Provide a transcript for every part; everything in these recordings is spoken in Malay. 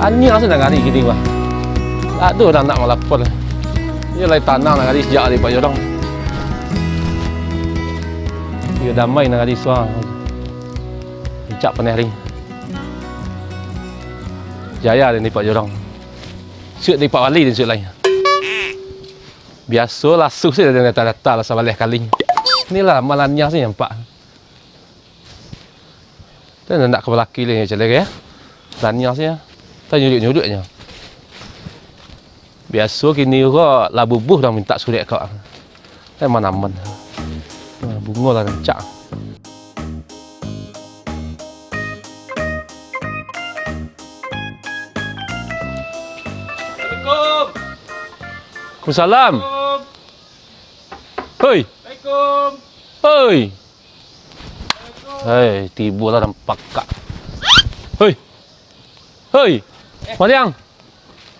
Anya senang kali gini mah. Aduh dah nak melapor. Dia lai tanang nak kali sejak dari Pak Jorong. Dia damai nak kali suang. Cak peneh ring. Jaya ni Pak Jorong. Syuk ni Pak Wali dan syuk lain. Biasalah susah dia data-data lah sabaleh kali. Inilah malannya sih nampak. Dan nak ke belaki ni macam lagi ya. Tanya sih ya. Tanya nyuduk-nyuduknya. Biasa kini kau labu buh dah minta surat kau. Mana-mana. Bunga lah rancak. Waalaikumsalam. Hoi. Assalamualaikum. Hoi. Hei, tiba lah nampak kak. Hoi. Hoi. Mariang.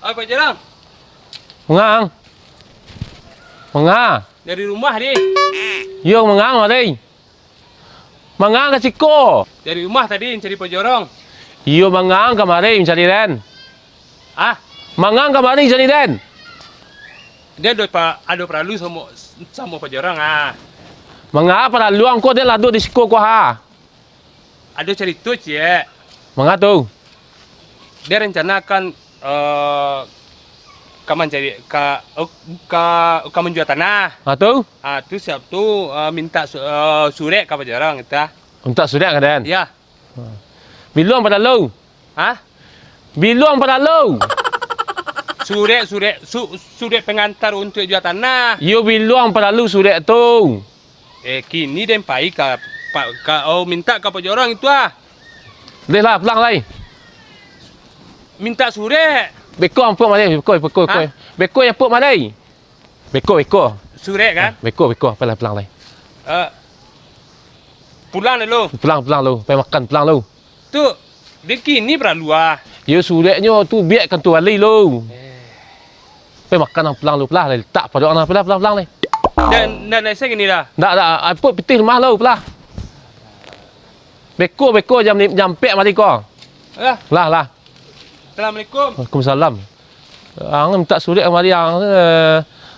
Apa jarang? Mengang. Mengang. Dari rumah ni. Yo mengang mari. Mengang ke Ciko. Dari rumah tadi cari pojorong. Yo mengang kemari mencari Ren. Ah, Mengang kemari mencari Ren. dia ada perlu sama pojorong ah. Mengapa pada luang kau dia ladu di Ciko kau ha? Ada cerita cie. Mengapa tu? Dia rencanakan kaman cari ka menjual tanah. Ha tu? Ah, tu siap tu minta surat ke pojorong kita. Untuk surat ke Dan? Ya. Biluang pada lu. Ah, Biluang pada lu. surat pengantar untuk jual tanah. Yo biluang pada lu surat tu. Kini dia pai minta ke pojorong itu ah. Dah lah pulang lai. Minta surat. Beko ampuk mari, beko. Ha? Beko yang puk mari. Beko. Surat kan? Beko, pulang lai. Pulang dulu. Pulang lu, pergi makan pulang lu. Tu, dia kini perlu ah. Yo suratnya tu biarkan tu wali lu. Pergi makan pulang lu pelah letak pada orang pulang lai. Dan saya gini dah. Tak, ampuk pitih rumah lu pelah. Beko jam pek mari kau. Lah. Assalamualaikum. Waalaikumsalam. Ang minta surat mari ang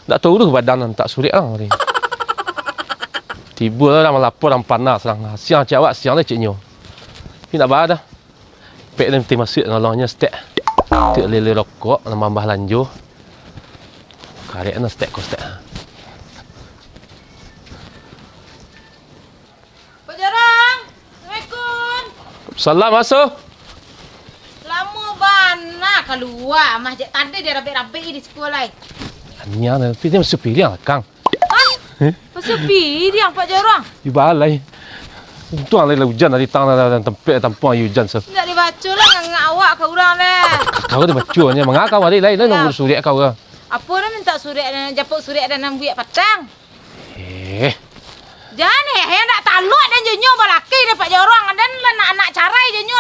tak tahu tu badan tak surat ang mari. Tiba lah melapor dalam panas serang. Siang cawak siang dah ciknyo. Ni nak bah dah. Pek dan mesti masuk nolongnya stek. Tak lele rokok nambah lanjut. Karek na stek ko stek. Pak Jarang. Assalamualaikum. Salam masuk. Lama bana keluar. Masjid tadi dia rabik-rabik di sekolah. Anya nanti dia masuk pilih lah Kang. Pasal piring Pak Jarang. Di balai. Tuang lele hujan dari tangan dan tempat tampung hujan se. Tak dibaca lah ngak awak ke orang dah. Kau tu bacanya mengakau mari lain nombor surat kau ke. Apa dah minta surat dan japuk surat dan nak buat patang. Jangan yang nak taluk dan jenyo balaki dia Pak Jarang dan anak carai jenyo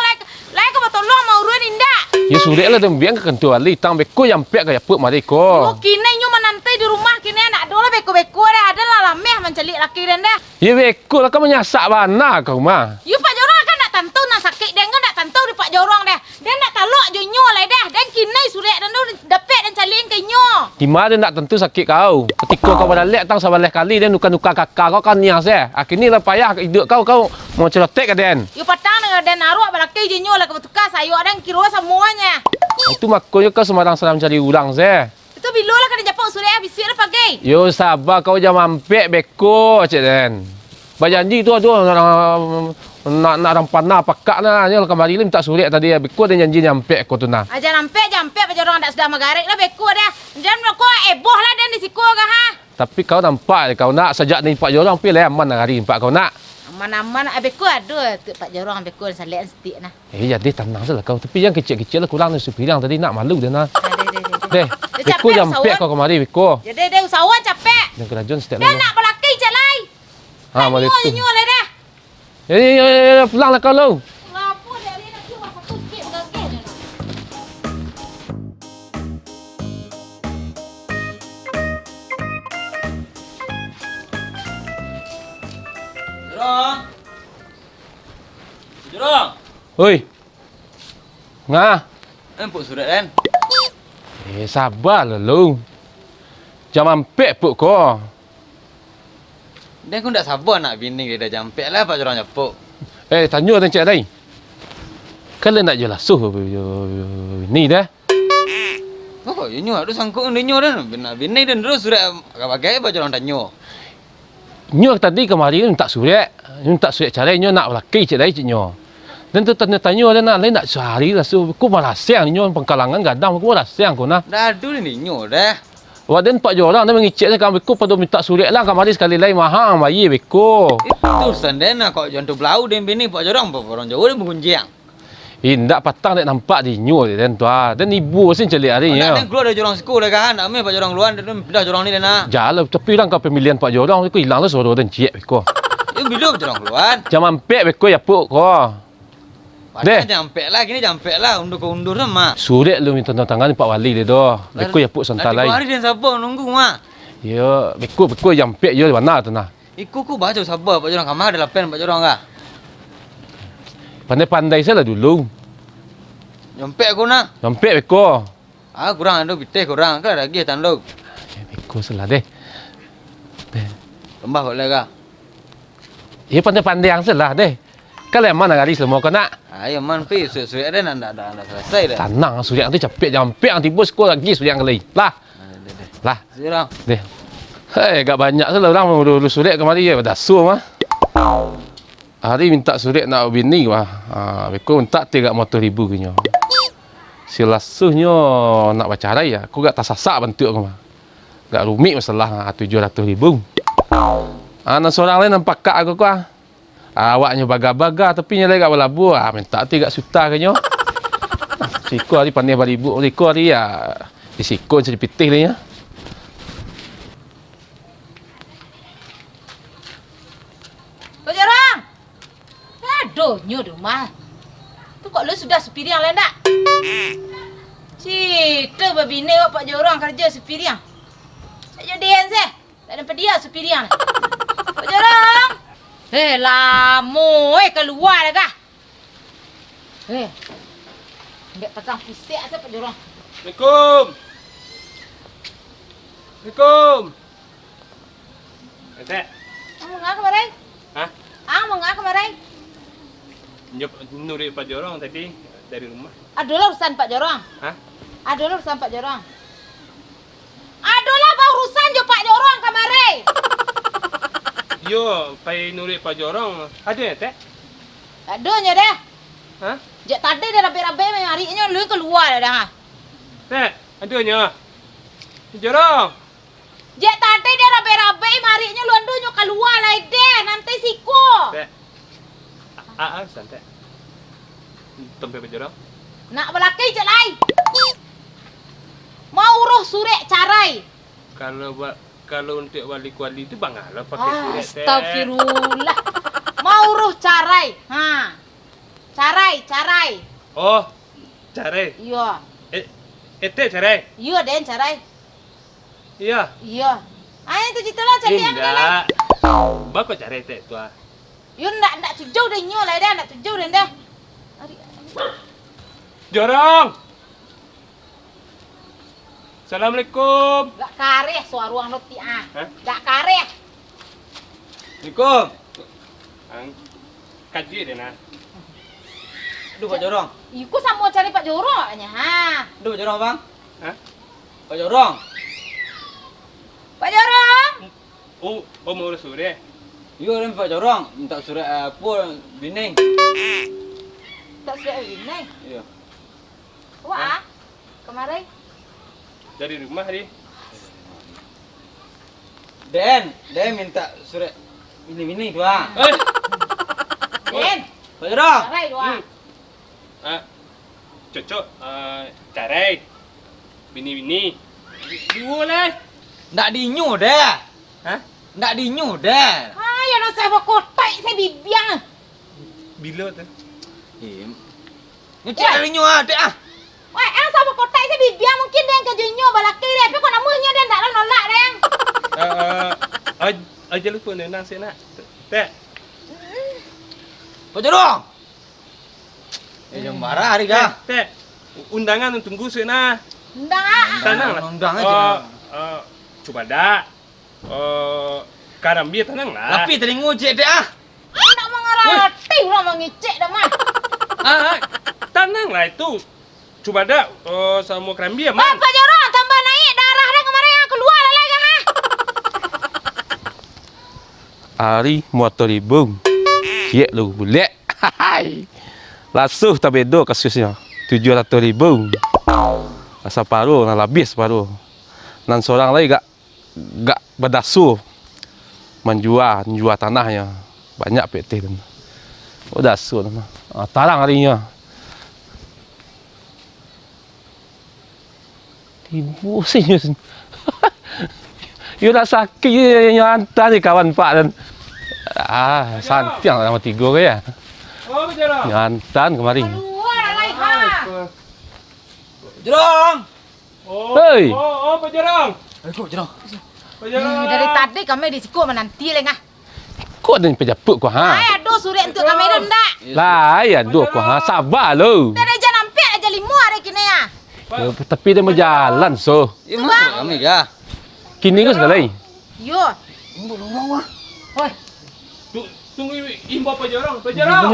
lai ke tolong mau urun indak. Ya surat lah tu biang ke kentu ali tang beko yang pek ke yapuk mari ko. Oh kini nyo menanti di rumah kini anak dola beko-beko dah ada lah lameh mencalik laki dan dah. Ya beko lah kau menyasak bana kau mah. You Pak Jorong kan nak tentu nak sakit dan kan nak tentu di Pak Jorong dah. Dan nak taluk je nyo lah dah. Dan kini surat dan tu dapat dan caliin ke nyo. Di mana nak tentu sakit kau. Ketika kau balik tang sabaleh kali dan nuka-nuka kakak kau kan nias akhirnya lah payah hidup kau mau celotek ke den. You patang dengan dan naruh balaki je nyo lah ke betukas ayo dan kira semuanya. Itu makanya kau sembarang salam cari urang Itu bila lah kena japuk surat habis lah pagi. Yo sabar kau jangan mampek beko cik den. Berjanji tu nak rampana pakak nah nya kembali minta surat tadi beko dan janji nyampe kau tu nah. Aja nampak Pak Jorong tak sudah magarik lah beko dah. Dan kau eboh lah dan di siku ke ha. Tapi kau nampak kau nak sejak ni Pak Jorong pi leman hari empat kau nak. Aman-aman beko ada tu Pak Jorong beko salian setik nah. Jadi tenang saja kau tapi yang kecil-kecil lah kurang dari sepilang tadi nak malu dia nah. Deh, Dia beko capek, nyampe usahawan. kau kemari beko. Jadi dia usahawan capek. Yang kerajaan setiap Dia nak balaki calai. Ha mari tu. Nyo lah dah. Ya, pulanglah kau lu. Ngapu dia nak cuma satu kek gagah. Jorong. Oi. Ngah. Empuk surat kan. Sabarlah lu. Jangan ampek puk kau. Dan aku tak sabar nak bini dia dah jampek lah pak jorang nyepuk. Tanya dan cik lain. Kalau nak jelas ni dah. Oh, you nyo ada sangkut dengan dia dah. Nak bini dan terus surat bagai pak jorang tanya. Nyo tadi kemari minta surat. Minta surat cara nyo nak laki cik lain cik nyo. Dan tu tanya dia nak lain nak sehari lah. Aku malah siang nyo pengkalangan gadang. Aku malah siang kau nak. Dah ada ni nyo dah. Waden pak jorang dia mengicik saya kan beku pada minta surat lah kemari sekali lain mahal bayi beku. Itu sendena kau jangan tu belau dan bini pak jorang orang Jawa dia mengunjiang. Indak patang dia nampak di nyo dia dan tu ah. Dan ibu sin celik hari Nak nya. keluar dari jorang sekolah kan. Nak pak jorang luar dan dah jorang ni dah nak. Jalan tapi orang kau pemilihan pak jorang aku hilang lah suruh dan cik beku. Bila pak jorang keluar? Jangan ampek beku ya puk kau. Padahal jampek lah, kini jampek lah, undur sama. Surat lu minta tanda tangan Pak Wali dia doh. Beku ya puk santai lain. Hari dan sabar nunggu mak. Ya, beku jampek je mana tu nah. Iku ku baca sabar pak jorang kamar ada lapen pak jorang kah? Pandai-pandai saya lah dulu. Jampek aku nak. Jampek beku. Kurang ada biteh kurang kan lagi tanduk. Beku salah deh. Tambah boleh kah? Ya pandai-pandai yang salah deh. Kalau yang mana kali semua kau nak? Ayo man pi surat dia nak selesai dah. Tanang surat nanti capek jampek nanti bos kau lagi surat kali. Lah. Lah. Sirang. Deh. Hei, agak banyak salah orang dulu surat kemari ya dah su mah. Hari minta surat nak bini mah. Beku minta 300,000 kenyo. Silasuhnya nak baca rai ya. Aku gak tasasak bentuk aku mah. Gak rumit masalah 700,000. Anak seorang lain nampak kak aku kah. Awaknya baga-baga tapi nyalai kat balabu minta 3 juta kenyo. Siko hari pandai baribu. Siko hari ya disikon jadi pitih dia ya. Pak jorang. Aduh, nyo rumah. Tu kok lu sudah sepiriang lain tak? Cita babine pak jorang kerja sepiriang. Saya jadian seh. Tak ada dia sepiriang. Pak jorang. Lama keluar dah kah? Ambil pasang pusik asal pak jorang. Assalamualaikum. Assalamualaikum. Kata. Ang mga kemarin? Hah? Ang mga kemarin? Nuri Pak Jorong tadi dari rumah. Adulah urusan Pak Jorong. Hah? Adulah urusan Pak Jorong. Adulah bau urusan jo Pak Jorong kemarin. Yo, pai nuri Pak Jorong. Ada ya, Teh? Aduhnya deh. Hah? Jak tadi dia rapi-rapi harinya lu keluar dah. Teh, adanya. Jorong. Jak tadi dia rapi-rapi harinya lu andunya keluar lah deh. Nanti siko. Teh. Santai. Tempe Pak Jorong. Nak belaki je lai. Mau urus surat carai. Kalau untuk wali-wali itu bangalah pakai surat, Teh. Astagfirullah. Mau urus carai. Carai. Oh, carai. Iya. Teh carai. Iya den carai. Iya. Iya. Ayo tu cerita lah cari yang lain. Indah. Bako carai Teh tu. Yo ndak tujuh dah nyo lah dah, ndak tujuh dah. Jorong. Assalamualaikum. Gak kareh suara ruang roti ah. Hah? Gak kareh. Assalamualaikum. Kaji dia nak. Aduh Pak Jorong. Iku sama cari Pak Jorong katanya. Aduh Pak Jorong bang. Hah? Pak Jorong. Pak Jorong. Oh mau urus surat. Yo dan Pak Jorong minta surat apa bini. Tak sudah ini. Iya. Wah. Kemarin. Dari rumah dia. Den minta surat bini tu ah. Den. Pak Jorong. Carai dua. Cocok carai. Bini-bini. Dua lah. Ndak dinyu dah. Hah? Ndak dinyu dah. Ya nak saya kotak saya bibiang. Bila tu? Ngecek dari nyu ah, dek ah. Wah, saya kotak saya bibiang mungkin dia kerjanya balaki dia. Tapi kau namanya dia ndak nolak dia. Aja lupa nang saya nak. Teh. Pak Jorong. Yang marah hari kah? Teh. undangan untuk tunggu nah. Undang ah. Tenang lah. Undang aja. Coba dah. Karambia tenang lah. Tapi tadi ngojek deh ah. Nak mengerti orang mengicik dah mah. Tenang lah itu. Coba dah sama Karambia man. Pak Jorong tambah naik darah dah kemarin yang keluar lagi ha. Ari motor ibung. Siap lu boleh. Hai. Lasuh tak bedo kasusnya. 700,000. Asa paruh nak habis paruh. Nan seorang lagi gak berdasu menjual tanahnya. Banyak PT tu. Oh dasu tu. Tarang harinya. Ibu sih. You nak sakit yang hantar ni kawan Pak dan santiang nama 3 ke ya. Oh, berjalan. Yang hantar kemarin. Keluar lagi ha. Jerong. Hei. Pak Jerong. Kok jerong? Pak Jerong. Dari tadi kami di siku menanti lagi ah. Kok ada pejapuk kau ha? Ay, aduh surat untuk kami rendah. Lah, ya duk kau ha. Sabar lu. Dah aja nampak aja 5 hari kini ya. Tapi dia mau jalan so. Ya masuk kami ya. Kini kau sekali. Yo. Tunggu rumah wah. Hoi. Tunggu imbau Pak Jerong. Pak Jerong.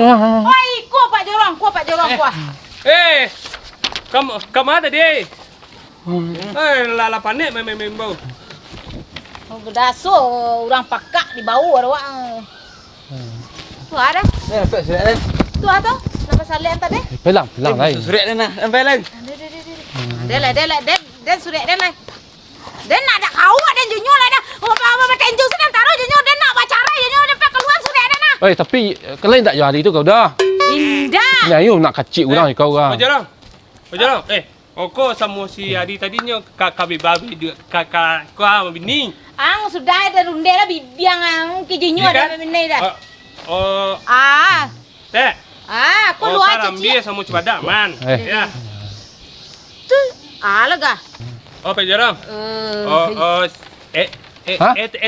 Hoi, ku Pak Jorong, ku. Kamu ada deh. Lala panik main bau. Oh, gedaso orang pakak di bau ada wak. Tu ada. Nampak surat dah. Tu ada. Nampak salih tadi. Pelang lain. Surat dah nah. Nampak lagi. Dia surat dia lah. Dia nak ada kau ada junyo lah dah. Apa tenju sedang taruh junyo dia nak bacara junyo dia keluar surat dia nah. Tapi kalian tak jual hari tu kau dah. Indah. Ni ayo nak kacik orang kau orang. Pak Jerong. Kau sama si Adi tadinya kakak babi kakak kau sama bini. Ang sudah ada runde lah bibiang ang kijinyo ada bini dah. Teh. Aku luar Karambia cici. sama coba dah man. Ya. Tu. Lega. Pak Jerong.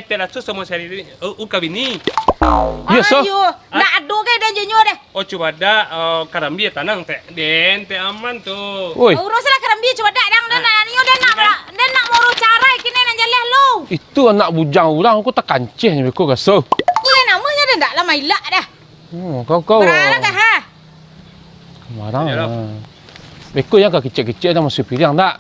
Terasa sama si Adi uka bini. Ya so. Nak adu ke dan junyo deh. Coba dah Karambia tanang teh. Teh aman tuh. Oi. Uruslah kerambia coba dak dang dan nak mau cara kini nak jalan lu. Itu anak bujang orang aku tak kancih ni kau gaso. Boleh namanya dah dak lama ilak dah. Kau. Berala kah ha? Marang. Beko yang kau kecil-kecil dah masuk pilihan tak?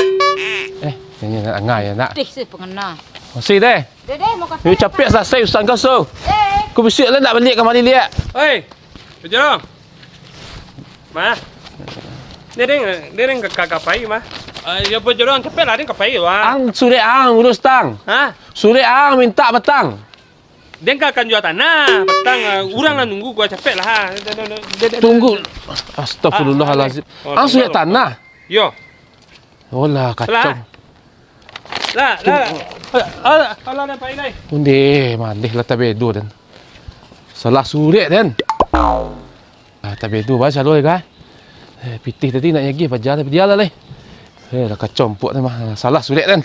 Ini nak ngai ya nak. Dih si pengena. Masih deh. Deh mau kasih. You capek selesai urusan kau so. Kau besok lah nak balik kemari lihat. Hei, Pak Jerong. Ma. Dia kakak pai mah. Ya Pak Jerong capek lah dia kapai wah. Ang sore ang urus tang. Hah? Sore ang minta petang. Dia akan jual tanah, petang orang lah nunggu gua capek lah. Tunggu. Astagfirullahalazim. Ang sore tanah. Yo. Olah kacau. Lah. Kalau ada pai lai. Undi mandih lah tabedo dan. Salah surat dan. Tabedo baca lu kan. Pitih tadi nak pergi pajar tapi dia lah leh. Dah kacau empuk dah mah. Salah surat dan.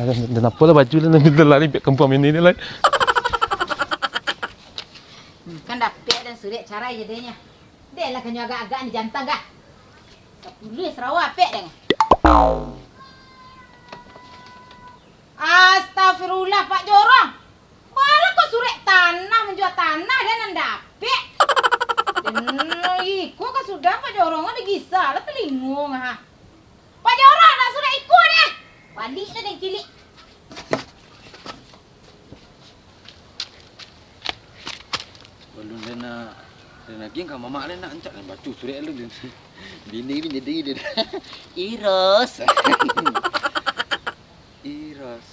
Dan apa lah baju lah nak lari biar kempam ini lah. Kan dapat dan surat cara jadinya. Dia lah kanyo agak-agak ni jantan kah? Tak boleh Sarawak pek deng. Astagfirullah Pak Jorong. Malah kau surat tanah menjual tanah dan dapet. Iku kan sudah Pak Jorong ada gisah lah telingung ha. Pak Jorong nak surat ikut deh. Balik dah dan kilik. Belum dia nak ging kan mamak dia nak encak dan baca surat lu. Bini jadi dia. Iros. Iros.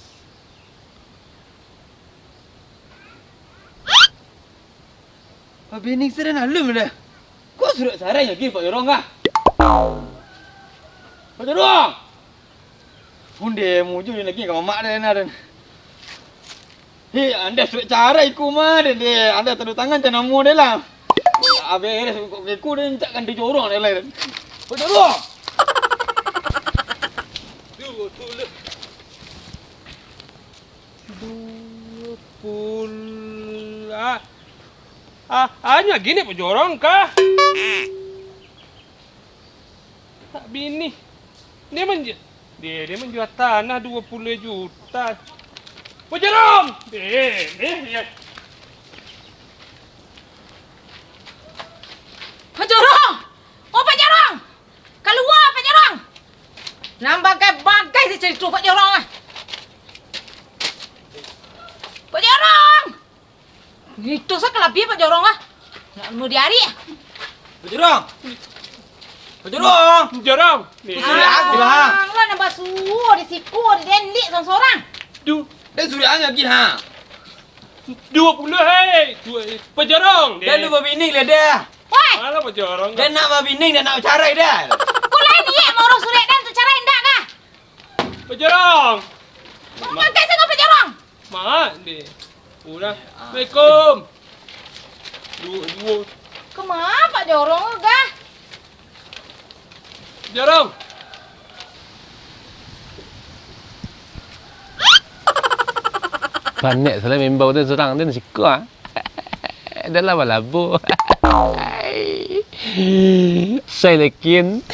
Bini saya nak lum dah. Kau surat sarai lagi Pak Jorong ah. Pak Jorong. Hunde muju lagi kan mamak dia nak dan. Hei, anda surat cara iku mah dia. Anda tanda tangan jangan namu dia lah. Abe aku dia encakkan dia jorong dia lah. Pak Jorong. Hanya gini Pak Jorong kah? Tak bini. Dia menjual tanah 20 juta. Pak Jerong! Ya. Pak Jorong! Oh, Pak Jorong! Keluar, Pak Jorong! Bagai si cerita Pak Jorong ah. Pak Jorong! Itu saya kelabih Pak Jorong ah. Nak mau diari ah. Pak Jorong. Pak Jorong. Jerong! Sudah aku lah. Lah nambah suhu di siku di dendik seorang. Dan sudah lagi ha. 20 hei. Pak Jerong! Dan lu babini lah dia. Woi, Malah Pak Jerong. Dan nak babini dan nak carai dia. kau lain ni mau urus surat dan tu cara indah kah? Pak Jerong! Pakai saya Pak Jorong. Mak dia. Udah. Assalamualaikum. Dua. Kemana Pak Jorong kah? Jerong. Panik salah membau tu serang dia nasi kuah. Dah lama labu. Saya lekin.